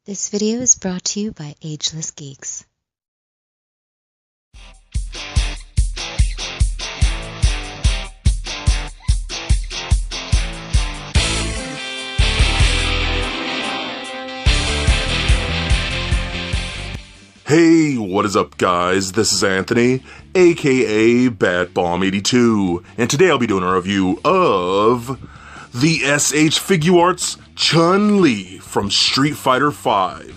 This video is brought to you by Ageless Geeks. Hey, what is up guys? This is Anthony, aka BatBomb82, and today I'll be doing a review of the Figuarts Chun-Li from Street Fighter V.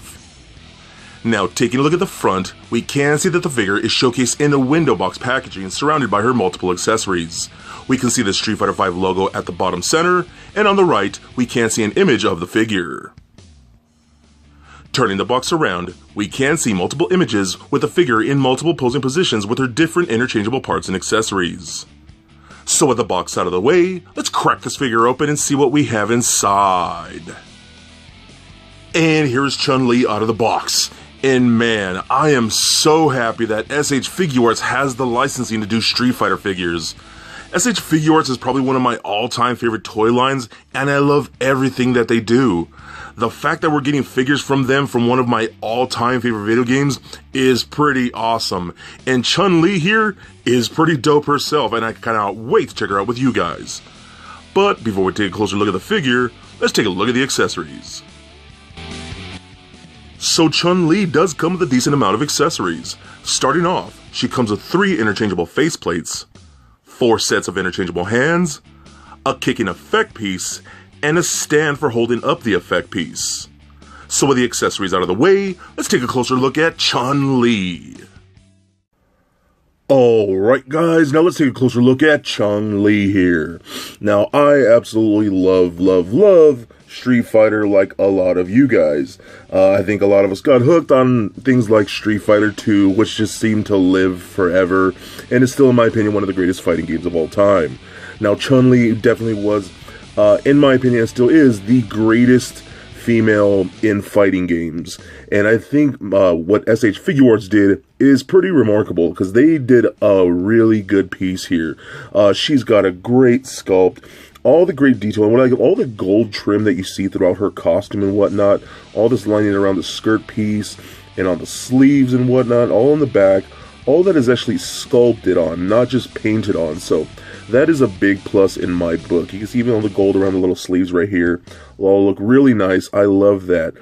Now, taking a look at the front, we can see that the figure is showcased in a window box packaging surrounded by her multiple accessories. We can see the Street Fighter V logo at the bottom center, and on the right, we can see an image of the figure. Turning the box around, we can see multiple images with the figure in multiple posing positions with her different interchangeable parts and accessories. So with the box out of the way, let's crack this figure open and see what we have inside. And here's Chun-Li out of the box. And man, I am so happy that SH Figuarts has the licensing to do Street Fighter figures. SH Figuarts is probably one of my all-time favorite toy lines, and I love everything that they do. The fact that we're getting figures from them from one of my all-time favorite video games is pretty awesome. And Chun-Li here is pretty dope herself, and I cannot wait to check her out with you guys. But before we take a closer look at the figure, let's take a look at the accessories. So Chun-Li does come with a decent amount of accessories. Starting off, she comes with 3 interchangeable faceplates, 4 sets of interchangeable hands, a kicking effect piece, and a stand for holding up the effect piece. So with the accessories out of the way, let's take a closer look at Chun-Li. Alright guys, now let's take a closer look at Chun-Li here. Now I absolutely love Street Fighter like a lot of you guys. I think a lot of us got hooked on things like Street Fighter 2, which just seemed to live forever, and is still in my opinion one of the greatest fighting games of all time. Now Chun-Li definitely was, in my opinion, it still is the greatest female in fighting games. And I think what SH Figuarts did is pretty remarkable, because they did a really good piece here. She's got a great sculpt, all the great detail, and what I like, all the gold trim that you see throughout her costume and whatnot, all this lining around the skirt piece, and on the sleeves and whatnot, all on the back, all that is actually sculpted on, not just painted on. So that is a big plus in my book. You can see even all the gold around the little sleeves right here all look really nice. I love that.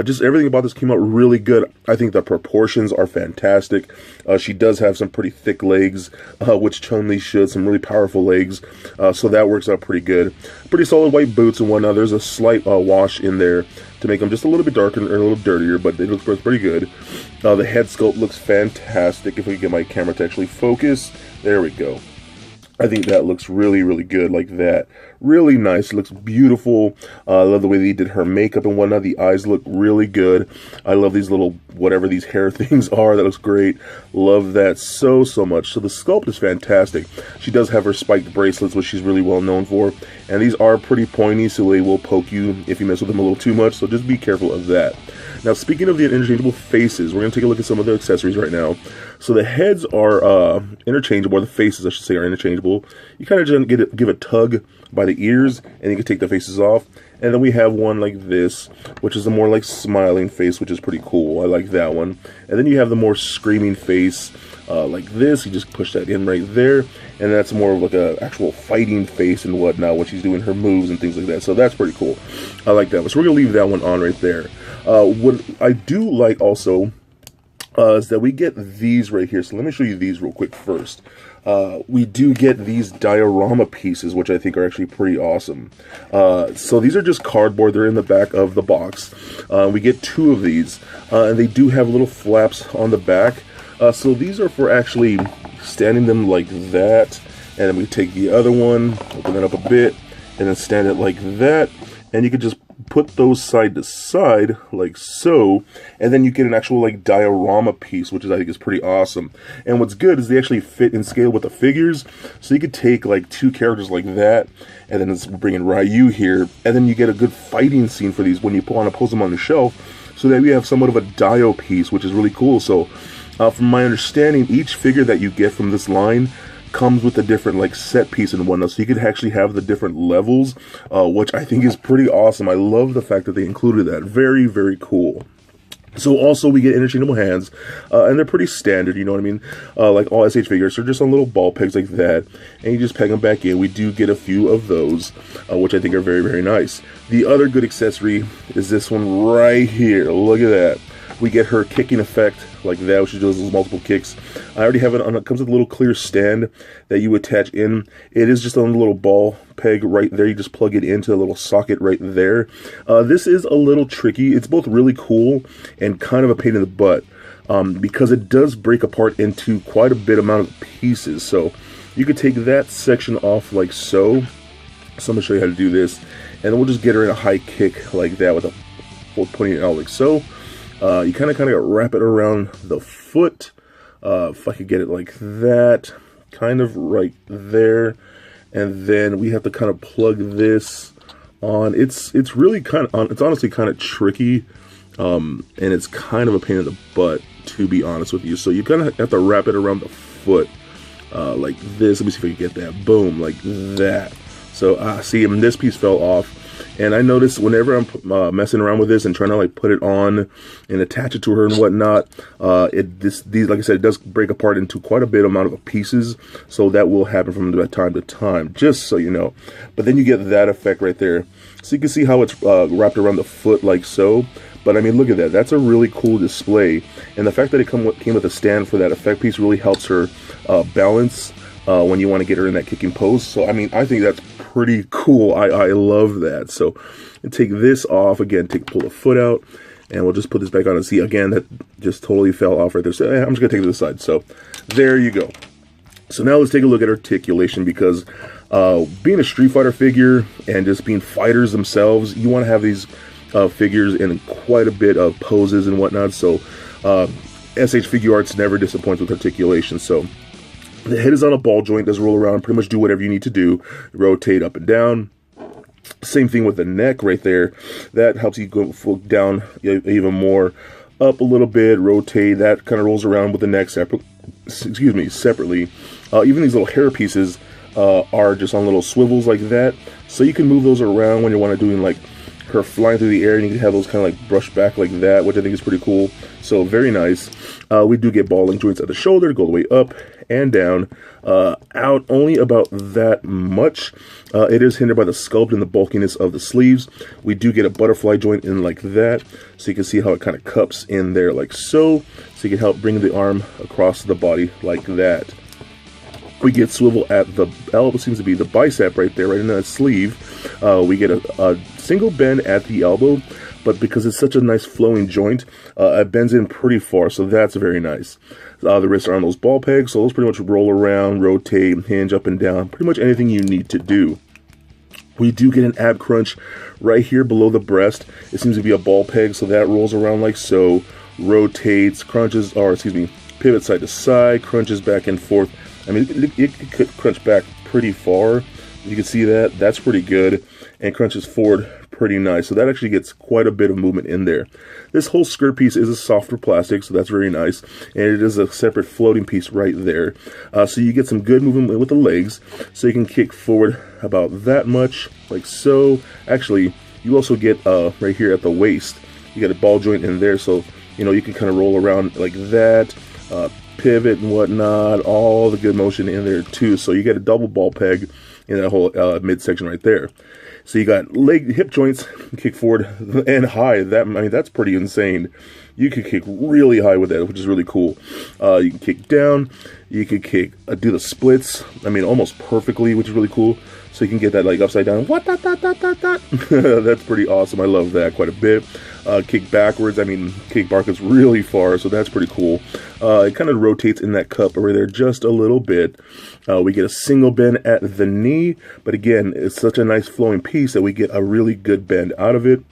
Just everything about this came out really good. I think the proportions are fantastic. She does have some pretty thick legs, which Chun-Li should, some really powerful legs, so that works out pretty good. Pretty solid white boots and whatnot. There's a slight wash in there to make them just a little bit darker and a little dirtier, but it looks pretty good. The head sculpt looks fantastic. If we can get my camera to actually focus, there we go. I think that looks really good like that. Really nice. It looks beautiful. I love the way they did her makeup and whatnot. The eyes look really good. I love these little, whatever these hair things are. That looks great. Love that so much. So the sculpt is fantastic. She does have her spiked bracelets, which she's really well known for. And these are pretty pointy, so they will poke you if you mess with them a little too much. So just be careful of that. Now, speaking of the interchangeable faces, we're going to take a look at some of the accessories right now. So the heads are interchangeable, or the faces, I should say, are interchangeable. You kind of just give a tug by the ears, and you can take the faces off. And then we have one like this, which is a more like smiling face, which is pretty cool. I like that one. And then you have the more screaming face, like this. You just push that in right there, and that's more of like a actual fighting face and whatnot when she's doing her moves and things like that. So that's pretty cool. I like that one. So we're gonna leave that one on right there. What I do like also is that we get these right here. So let me show you these real quick first. We do get these diorama pieces, which I think are actually pretty awesome. So these are just cardboard. They're in the back of the box. We get 2 of these, and they do have little flaps on the back. So these are for actually standing them like that. And then we take the other one, open that up a bit, and then stand it like that. And you can just put those side to side like so, and then you get an actual like diorama piece, which I think is pretty awesome. And what's good is they actually fit in scale with the figures, so you could take like 2 characters like that, and then let's bring in Ryu here, and then you get a good fighting scene for these when you want to pose them on the shelf, so that we have somewhat of a dio piece, which is really cool. So from my understanding, each figure that you get from this line comes with a different like set piece and whatnot, so you could actually have the different levels, which I think is pretty awesome. I love the fact that they included that. Very, very cool. So also we get interchangeable hands, and they're pretty standard, you know what I mean? Like all SH figures, they're just on little ball pegs like that, and you just peg them back in. We do get a few of those, which I think are very, very nice. The other good accessory is this one right here. Look at that. We get her kicking effect like that, which she does those multiple kicks. I already have it on. It comes with a little clear stand that you attach in. It is just on a little ball peg right there. You just plug it into a little socket right there. This is a little tricky. It's both really cool and kind of a pain in the butt, because it does break apart into quite a bit amount of pieces. So you could take that section off like so. So I'm gonna show you how to do this, and then we'll just get her in a high kick like that with putting it out like so. You kind of wrap it around the foot. If I could get it like that, kind of right there, and then we have to kind of plug this on. It's really it's honestly kind of tricky, and it's kind of a pain in the butt, to be honest with you. So you kind of have to wrap it around the foot like this. Let me see if I can get that. Boom, like that. So see, this piece fell off. And I noticed whenever I'm messing around with this and trying to like put it on and attach it to her and whatnot, these like I said, it does break apart into quite a bit amount of pieces. So that will happen from time to time, just so you know. But then you get that effect right there. So you can see how it's wrapped around the foot like so. But I mean, look at that. That's a really cool display. And the fact that it came with a stand for that effect piece really helps her balance when you want to get her in that kicking pose. So I mean, I think that's pretty cool. I love that. So take this off again, pull the foot out, and we'll just put this back on and see again that just totally fell off right there. So I'm just gonna take it to the side. So there you go. So now let's take a look at articulation, because being a Street Fighter figure and just being fighters themselves, you want to have these figures in quite a bit of poses and whatnot. So SH Figuarts never disappoints with articulation. So the head is on a ball joint, does roll around, pretty much do whatever you need to do, rotate up and down. Same thing with the neck right there. That helps you go down even more, up a little bit, rotate. That kind of rolls around with the neck separately. Even these little hair pieces are just on little swivels like that. So you can move those around when you want to do like her flying through the air, and you can have those kind of like brushed back like that, which I think is pretty cool. So very nice. We do get ball link joints at the shoulder to go all the way up and down, out only about that much. It is hindered by the sculpt and the bulkiness of the sleeves. We do get a butterfly joint in like that, so you can see how it kind of cups in there like so. So you can help bring the arm across the body like that. We get swivel at the elbow, seems to be the bicep right there, right in that sleeve. We get a single bend at the elbow, but because it's such a nice flowing joint, it bends in pretty far, so that's very nice. The wrists are on those ball pegs, so those pretty much roll around, rotate, hinge up and down, pretty much anything you need to do. We do get an ab crunch right here below the breast. It seems to be a ball peg, so that rolls around like so, rotates, crunches, or excuse me, pivots side to side, crunches back and forth. I mean, it could crunch back pretty far. You can see that. That's pretty good. And crunches forward pretty nice. So that actually gets quite a bit of movement in there. This whole skirt piece is a softer plastic, so that's very nice. And it is a separate floating piece right there. So you get some good movement with the legs. So you can kick forward about that much, like so. Actually, you also get right here at the waist, you got a ball joint in there. So, you know, you can kind of roll around like that. Pivot and whatnot, all the good motion in there too. So you get a double ball peg in that whole midsection right there. So you got hip joints, kick forward and high. That's pretty insane. You can kick really high with that, which is really cool. You can kick down. You can kick, do the splits. I mean, almost perfectly, which is really cool. So you can get that like upside down. That's pretty awesome. I love that quite a bit. Kick backwards. I mean, kick backwards really far, so that's pretty cool. It kind of rotates in that cup over there just a little bit. We get a single bend at the knee, but again, it's such a nice flowing piece that we get a really good bend out of it.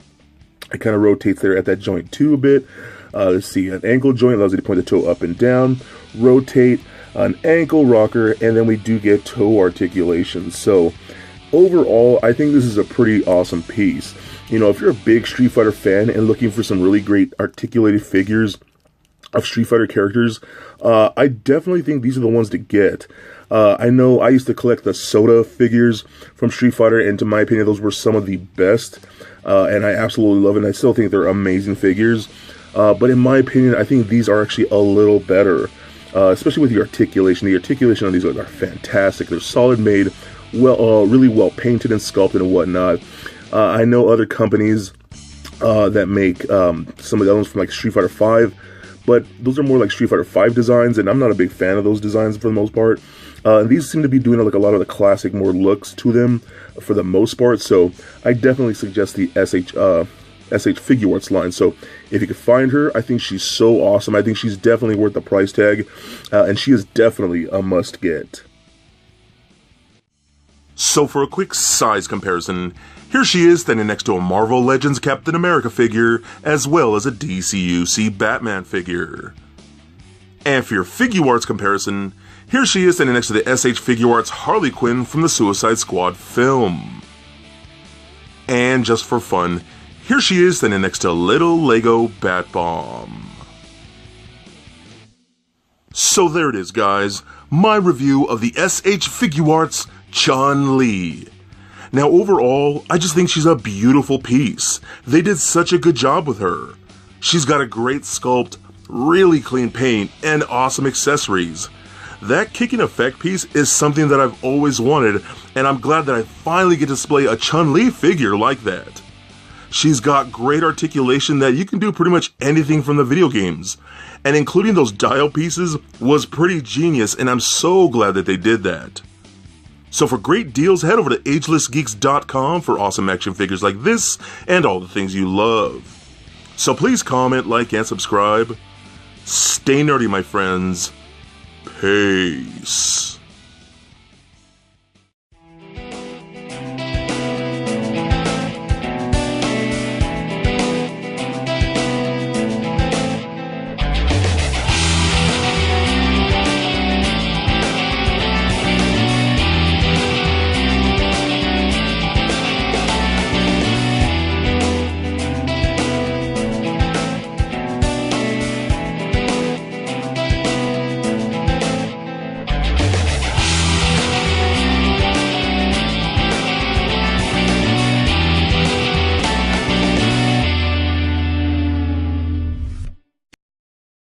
It kind of rotates there at that joint too a bit. Let's see, an ankle joint allows you to point the toe up and down, rotate, an ankle rocker, and then we do get toe articulation. So overall, I think this is a pretty awesome piece. You know, if you're a big Street Fighter fan and looking for some really great articulated figures of Street Fighter characters, I definitely think these are the ones to get. I know I used to collect the soda figures from Street Fighter, and to my opinion, those were some of the best, and I absolutely love it, and I still think they're amazing figures. But in my opinion, I think these are actually a little better, especially with the articulation. The articulation on these are fantastic. They're solid made, really well painted and sculpted and whatnot. I know other companies that make some of the ones from like Street Fighter 5, but those are more like Street Fighter 5 designs, and I'm not a big fan of those designs for the most part. And these seem to be doing like a lot of the classic more looks to them for the most part, so I definitely suggest the SH Figuarts line. So if you could find her, I think she's so awesome. I think she's definitely worth the price tag, and she is definitely a must get. So for a quick size comparison, here she is standing next to a Marvel Legends Captain America figure, as well as a DCUC Batman figure. And for your Figuarts comparison, here she is standing next to the SH Figuarts Harley Quinn from the Suicide Squad film. And just for fun, here she is standing next to little Lego Bat Bomb. So there it is, guys, my review of the SH Figuarts Chun-Li. Now overall, I just think she's a beautiful piece. They did such a good job with her. She's got a great sculpt, really clean paint, and awesome accessories. That kicking effect piece is something that I've always wanted, and I'm glad that I finally get to display a Chun-Li figure like that. She's got great articulation that you can do pretty much anything from the video games, and including those dial pieces was pretty genius, and I'm so glad that they did that. So for great deals, head over to agelessgeeks.com for awesome action figures like this and all the things you love. So please comment, like, and subscribe. Stay nerdy, my friends. Peace.